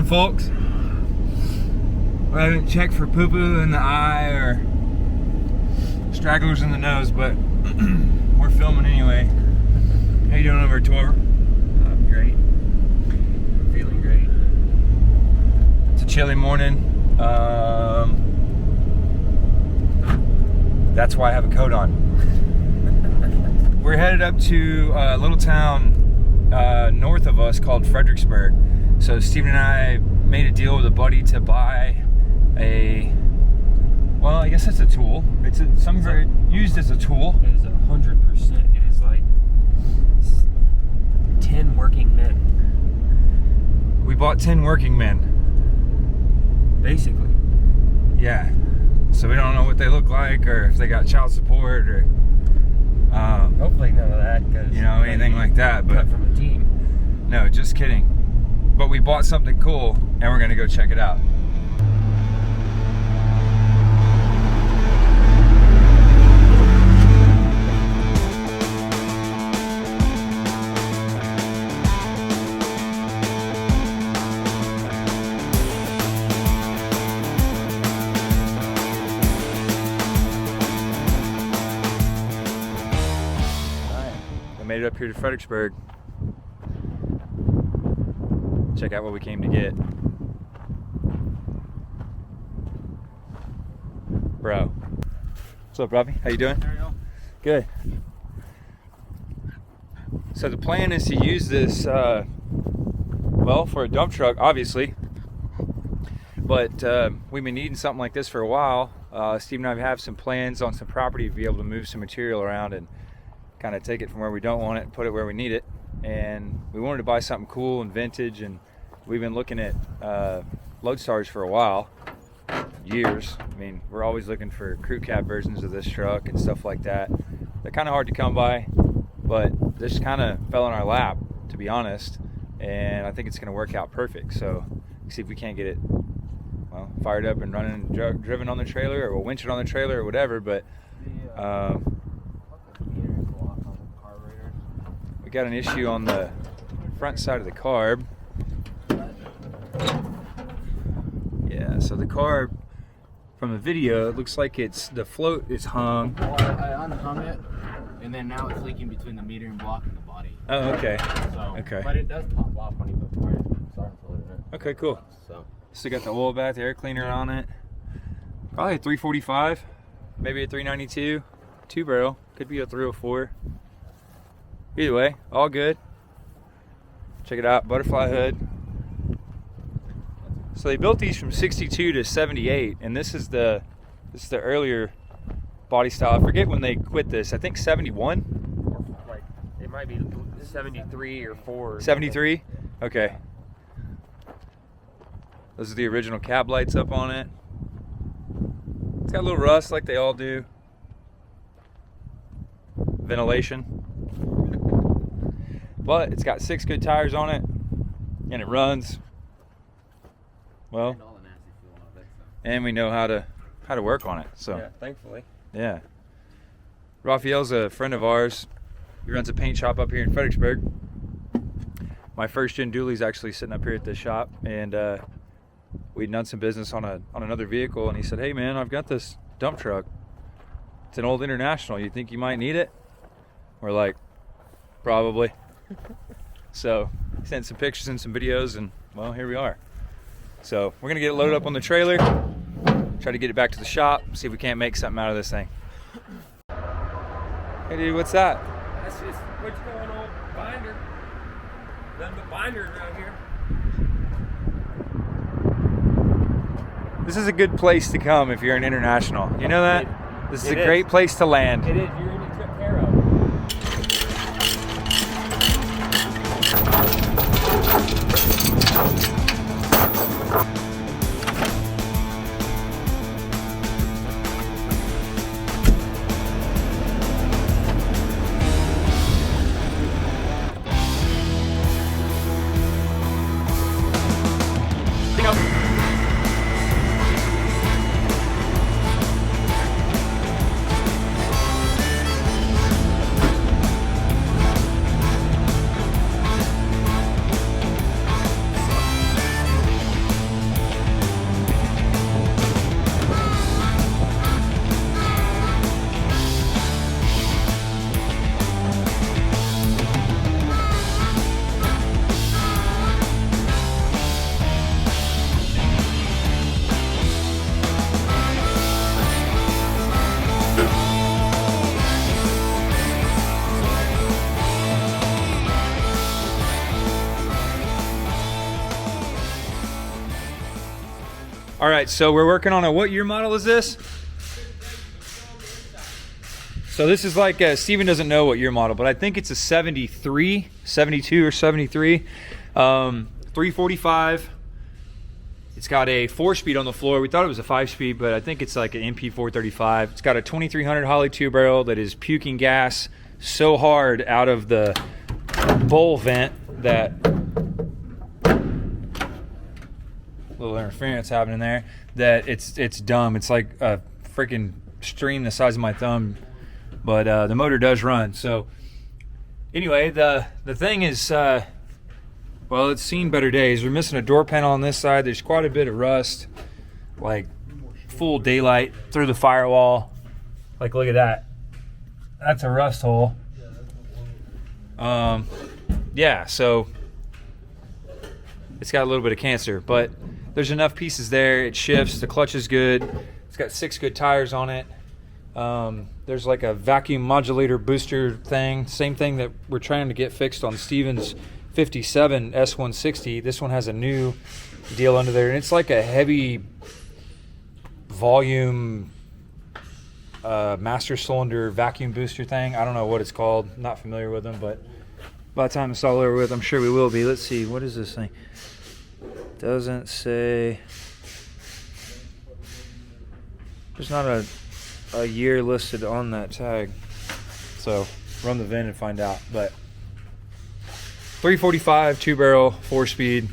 folks. I haven't checked for poo-poo in the eye or stragglers in the nose, but we're filming anyway. How you doing over at Tor? I'm great. I'm feeling great. It's a chilly morning. That's why I have a coat on. We're headed up to a little town north of us called Fredericksburg. So Steven and I made a deal with a buddy to buy well, I guess it's a tool. It's used as a tool. It is 100%. It is like 10 working men. We bought 10 working men. Basically. Yeah. So we don't know what they look like or if they got child support or hopefully none of that, because anything like that. But cut from a team. no, just kidding. But we bought something cool and we're gonna go check it out. Made it up here to Fredericksburg. Check out what we came to get. Bro. What's up, Robbie? How you doing? How are you? Good. So the plan is to use this, well, for a dump truck, obviously. But we've been needing something like this for a while. Steve and I have some plans on some property to be able to move some material around and kind of take it from where we don't want it and put it where we need it. And we wanted to buy something cool and vintage, and we've been looking at loadstars for a while, years. I mean, we're always looking for crew cab versions of this truck and stuff like that. They're kind of hard to come by, but this kind of fell in our lap, to be honest, and I think it's going to work out perfect. So see if we can't get it, well, fired up and running, driven on the trailer, or we'll winch it on the trailer or whatever. But we got an issue on the front side of the carb. Yeah, so the carb, from the video, it looks like the float is hung. Well, I unhung it, and then now it's leaking between the metering block and the body. Oh, okay. So, Okay. But it does pop off when you put starting fluid in it. Okay, cool. So Still got the oil bath, air cleaner on it. Probably a 345, maybe a 392, 2-barrel. Could be a 304. Either way, all good. Check it out, butterfly hood. So they built these from 62 to 78, and this is the earlier body style. I forget when they quit this. I think 71. Like, it might be 73 or 4. 73. Okay. Those are the original cab lights up on it. It's got a little rust like they all do. Ventilation. But it's got 6 good tires on it, and it runs well. and all the nasty fuel out of it. So. And we know how to work on it. So Yeah, thankfully. yeah. Raphael's a friend of ours. He runs a paint shop up here in Fredericksburg. My first gen dually's actually sitting up here at this shop, and we'd done some business on another vehicle, and he said, "Hey man, I've got this dump truck. It's an old International. You think you might need it?" We're like, probably. So he sent some pictures and some videos, and well, here we are. So we're gonna get it loaded up on the trailer, try to get it back to the shop, see if we can't make something out of this thing. Hey dude, what's that? That's just what's going on, binder. Nothing but binders around here. This is a good place to come if you're an International. You know that? This is a great place to land. It is. You're going to get took care of. All right, so we're working on a, what year model is this? So this is like, Steven doesn't know what year model, but I think it's a 73, 72 or 73. 345. It's got a 4-speed on the floor. We thought it was a 5-speed, but I think it's like an MP 435. It's got a 2300 Holley 2-barrel that is puking gas so hard out of the bowl vent that little interference happening there that it's dumb. It's like a freaking stream the size of my thumb, but the motor does run. So anyway, the thing is, well, it's seen better days. We're missing a door panel on this side. There's quite a bit of rust, like full daylight through the firewall. Like, look at that. That's a rust hole. Yeah, so it's got a little bit of cancer, but there's enough pieces there. It shifts. The clutch is good. It's got 6 good tires on it. There's like a vacuum modulator booster thing. Same thing that we're trying to get fixed on Steven's 57 S160. This one has a new deal under there, and it's like a heavy volume master cylinder vacuum booster thing. I don't know what it's called. Not familiar with them, but by the time it's all over with, I'm sure we will be. Let's see, what is this thing? Doesn't say. There's not a year listed on that tag, so run the VIN and find out. But 345 2-barrel 4-speed.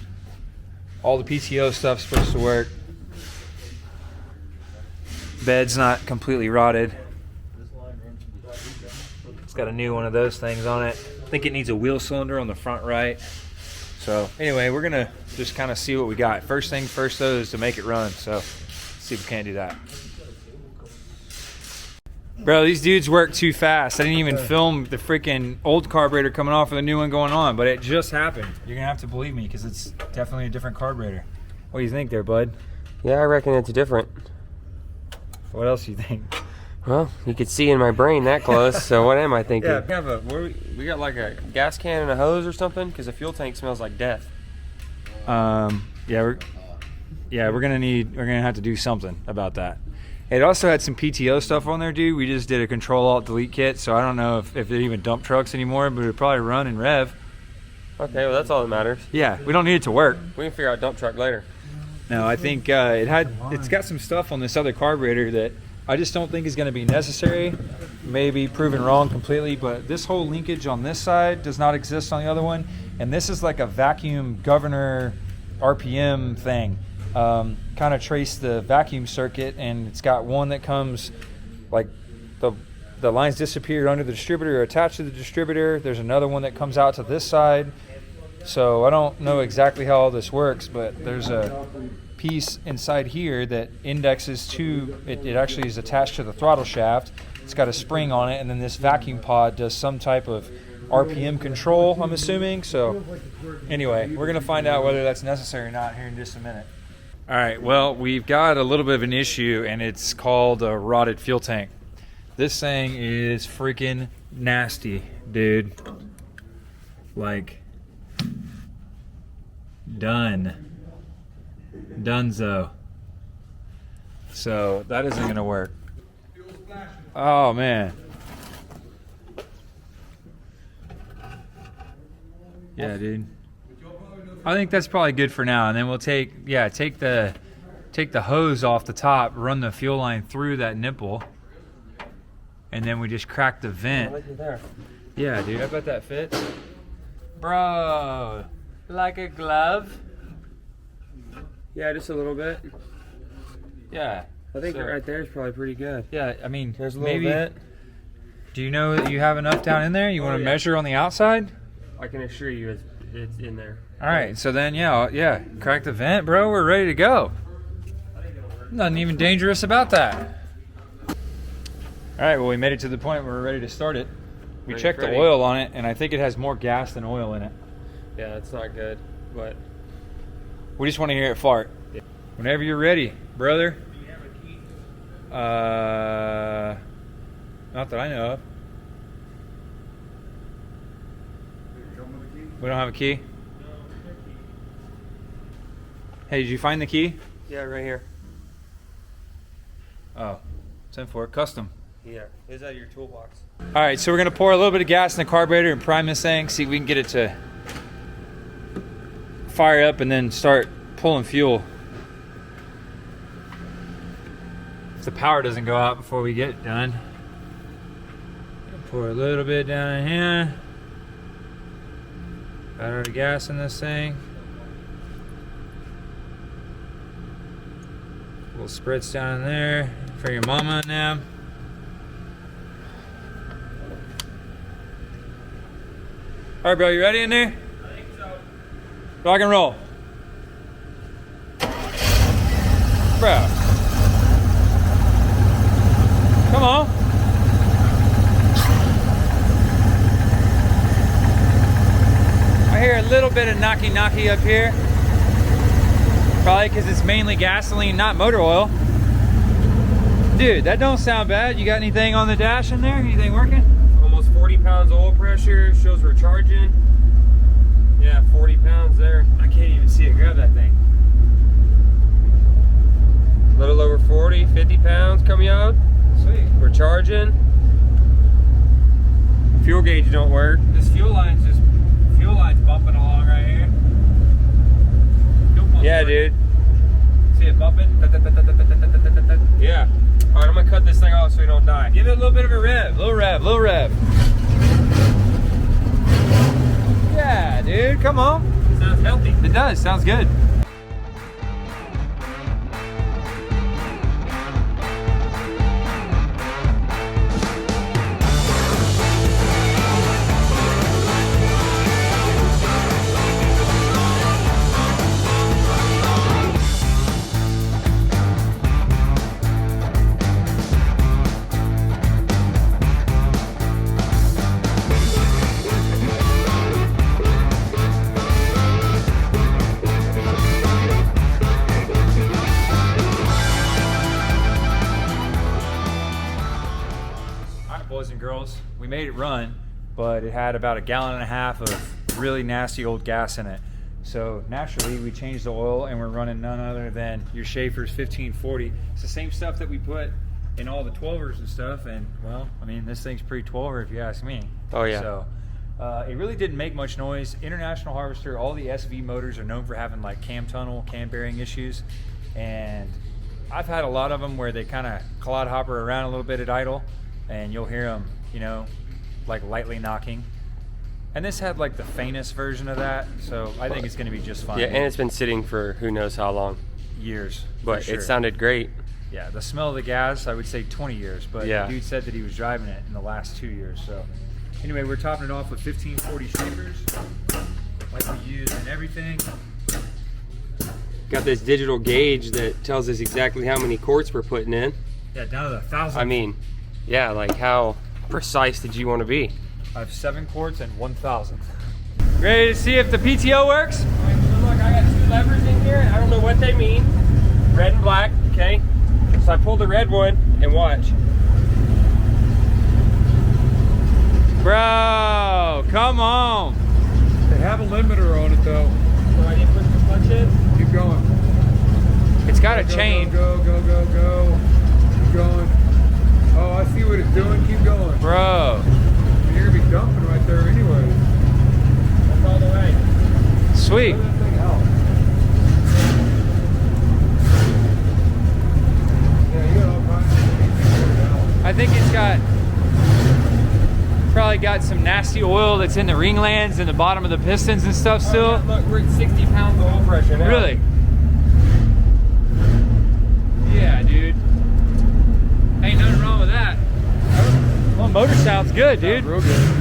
All the PTO stuff's supposed to work. Bed's not completely rotted. It's got a new one of those things on it. I think it needs a wheel cylinder on the front right. So anyway, we're gonna just kind of see what we got. First thing first though is to make it run. So let's see if we can't do that. Bro, these dudes work too fast. I didn't even film the freaking old carburetor coming off with the new one going on, but it just happened. You're gonna have to believe me because it's definitely a different carburetor. What do you think there, bud? Yeah, I reckon it's different. What else do you think? Well, you could see in my brain that close, so what am I thinking? Yeah, We got like a gas can and a hose or something? Because the fuel tank smells like death. yeah, we're gonna have to do something about that. It also had some PTO stuff on there, dude. We just did a Control-Alt-Delete kit, so I don't know if they're even dump trucks anymore, but it'll probably run and rev. Okay, well that's all that matters. Yeah, we don't need it to work. We can figure out dump truck later. No, I think it's got some stuff on this other carburetor that I just don't think is going to be necessary. Maybe proven wrong completely, but this whole linkage on this side does not exist on the other one, and this is like a vacuum governor RPM thing. Kind of trace the vacuum circuit, and it's got one that comes like the lines disappear under the distributor or attached to the distributor. There's another one that comes out to this side. So I don't know exactly how all this works, but there's a piece inside here that indexes to it actually is attached to the throttle shaft. It's got a spring on it, and then this vacuum pod does some type of RPM control, I'm assuming. So anyway, we're gonna find out whether that's necessary or not here in just a minute. All right, well, we've got a little bit of an issue, and it's called a rotted fuel tank. This thing is freaking nasty, dude. Like, Dunzo. So that isn't gonna work. Oh man. Yeah, dude. I think that's probably good for now, and then we'll take the hose off the top, run the fuel line through that nipple, and then we just crack the vent. Yeah, dude, I bet that fits. Bro, like a glove? Yeah, just a little bit. Yeah. I think right there is probably pretty good. Yeah, I mean, There's a little maybe. vent. Do you know that you have enough down in there? You want to yeah. measure on the outside? I can assure you it's in there. All right, so then, yeah, crack the vent, bro. We're ready to go. Nothing even dangerous about that. All right, well, we made it to the point where we're ready to start it. We checked the oil on it, and I think it has more gas than oil in it. Yeah, it's not good, but We just want to hear it fart. Yeah. Whenever you're ready, brother. Do you have a key? Not that I know of. We don't have a key? Hey, did you find the key? yeah, right here. Oh, 10-4 custom. Yeah, is that your toolbox? All right, so we're gonna pour a little bit of gas in the carburetor and prime this thing. See if we can get it to fire up and then start pulling fuel. If the power doesn't go out before we get done. Pour a little bit down in here. Got our gas in this thing. Little spritz down in there for your mama and them. All right, bro, you ready in there? I think so. Rock and roll. Bro. Come on. I hear a little bit of knocky up here. Probably because it's mainly gasoline, not motor oil. Dude, that don't sound bad. You got anything on the dash in there? Anything working? Almost 40 pounds oil pressure. Shows we're charging. Yeah, 40 pounds there. I can't even see it. Grab that thing. A little over 40, 50 pounds coming out. Sweet. We're charging. Fuel gauge don't work. This fuel line's bumping along right here. Fuel pump's Yeah, working. dude. See it bumping? Yeah. All right, I'm gonna cut this thing off so we don't die. Give it a little bit of a rev. Little rev. Yeah, dude, come on. Sounds healthy. It does, sounds good. Boys and girls, we made it run, but it had about 1.5 gallons of really nasty old gas in it. So naturally we changed the oil and we're running none other than your Schaefer's 1540. It's the same stuff that we put in all the 12ers and stuff, and well, I mean, this thing's pretty 12er if you ask me. Oh yeah. So it really didn't make much noise. International Harvester, all the SV motors are known for having like cam tunnel, cam bearing issues, and I've had a lot of them where they kind of clod hopper around a little bit at idle, and you'll hear them, you know, like lightly knocking. And this had like the faintest version of that, so I think it's going to be just fine. Yeah, and it's been sitting for who knows how long. Years. But for sure. it sounded great. Yeah, the smell of the gas, I would say 20 years, but Yeah. the dude said that he was driving it in the last 2 years. So anyway, we're topping it off with 1540 Schaefers, like we use in everything. Got this digital gauge that tells us exactly how many quarts we're putting in. Yeah, down to the 1,000. I mean, yeah, like how precise did you want to be? I have 7 quarts and 1,000. Ready to see if the PTO works? So look, I got 2 levers in here. I don't know what they mean. Red and black, okay? So I pulled the red one and watch. Bro, come on. They have a limiter on it though. So I didn't push the clutch in. Keep going. It's got a Go, chain. Go. Keep going. Oh, I see what it's doing. Keep going. Bro, You're gonna be dumping right there anyway. That's all the way. sweet. Let that thing out. Yeah, you got all kinds of things to put it out. I think it's got, probably got some nasty oil that's in the ring lands and the bottom of the pistons and stuff still. Oh, yeah, look, we're at 60 pounds of oil pressure now. Really? Yeah, dude. Ain't nothing wrong with that. Well, motor sounds good, dude. Real good.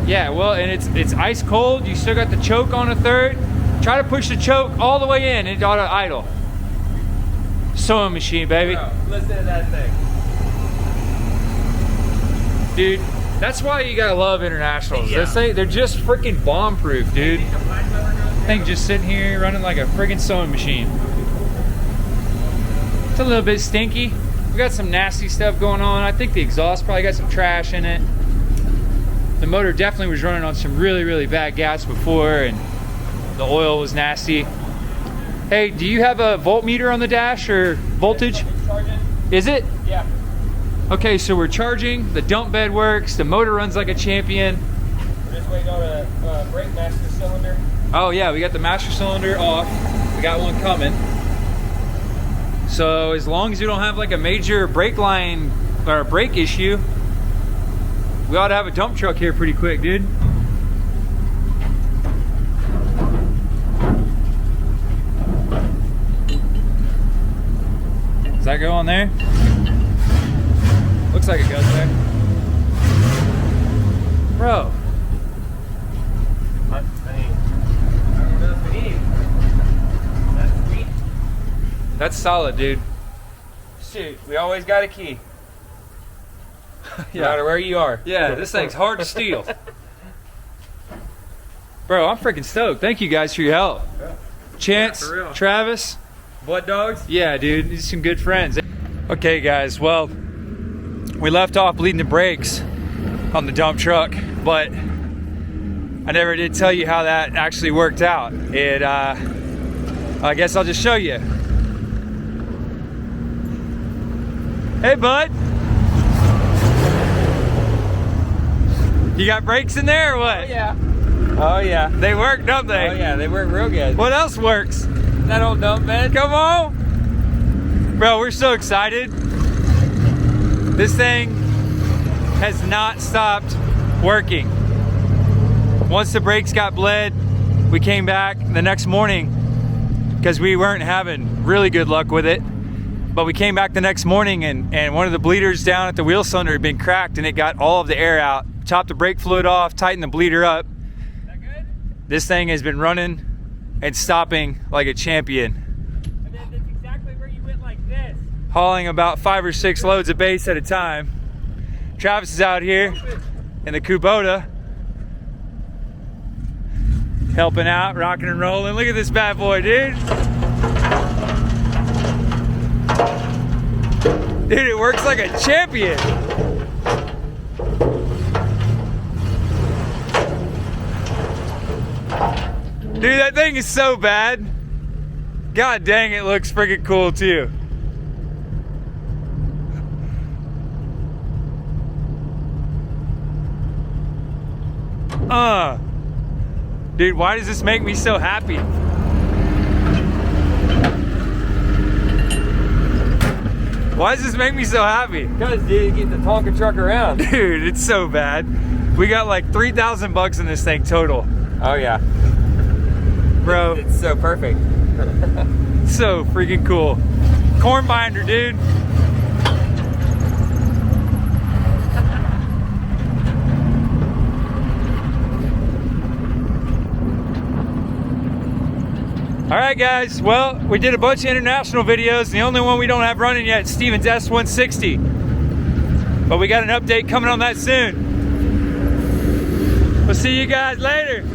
Yeah, well, and it's ice cold. You still got the choke on a third. Try to push the choke all the way in. It ought to idle. Sewing machine, baby. Bro, listen to that thing. Dude, that's why you gotta love internationals. Yeah. They're just freaking bomb proof, dude. Thing just sitting here running like a friggin' sewing machine. It's a little bit stinky. We got some nasty stuff going on. I think the exhaust probably got some trash in it. The motor definitely was running on some really, really bad gas before, and the oil was nasty. Hey, do you have a voltmeter on the dash or voltage? It's charging. Is it? Yeah. Okay, so we're charging, the dump bed works, the motor runs like a champion. We're just waiting on a brake master cylinder. Oh yeah, we got the master cylinder off. We got one coming. So as long as you don't have like a major brake line or a brake issue, we ought to have a dump truck here pretty quick, dude. Does that go on there? Looks like it goes there. Bro. I don't know if we need. That's sweet. That's solid, dude. Shoot, we always got a key. No matter where you are. Yeah, this thing's hard to steal. Bro, I'm freaking stoked. Thank you guys for your help. Yeah. Chance, Yeah, for real. Travis. Blood dogs? Yeah, dude, these are some good friends. Okay, guys, well, we left off bleeding the brakes on the dump truck, but I never did tell you how that actually worked out. I guess I'll just show you. Hey, bud. You got brakes in there or what? Oh, yeah. Oh, yeah. They work, don't they? Oh, yeah, they work real good. What else works? That old dump bed? Come on! Bro, we're so excited. This thing has not stopped working. Once the brakes got bled, we came back the next morning because we weren't having really good luck with it. But we came back the next morning and one of the bleeders down at the wheel cylinder had been cracked and it got all of the air out. Chopped the brake fluid off, tightened the bleeder up. Is that good? This thing has been running and stopping like a champion. And then that's exactly where you went like this. Hauling about 5 or 6 loads of base at a time. Travis is out here in the Kubota, helping out, rocking and rolling. Look at this bad boy, dude. Dude, it works like a champion. Dude, that thing is so bad. God dang, it looks freaking cool too. Dude, why does this make me so happy? Why does this make me so happy? Because, dude, you get the Tonka truck around. Dude, it's so bad. We got like 3,000 bucks in this thing total. Oh, yeah. Bro, It's so perfect. so freaking cool. Corn binder, dude. All right, guys. Well, we did a bunch of international videos. The only one we don't have running yet is Steven's S160. But we got an update coming on that soon. We'll see you guys later.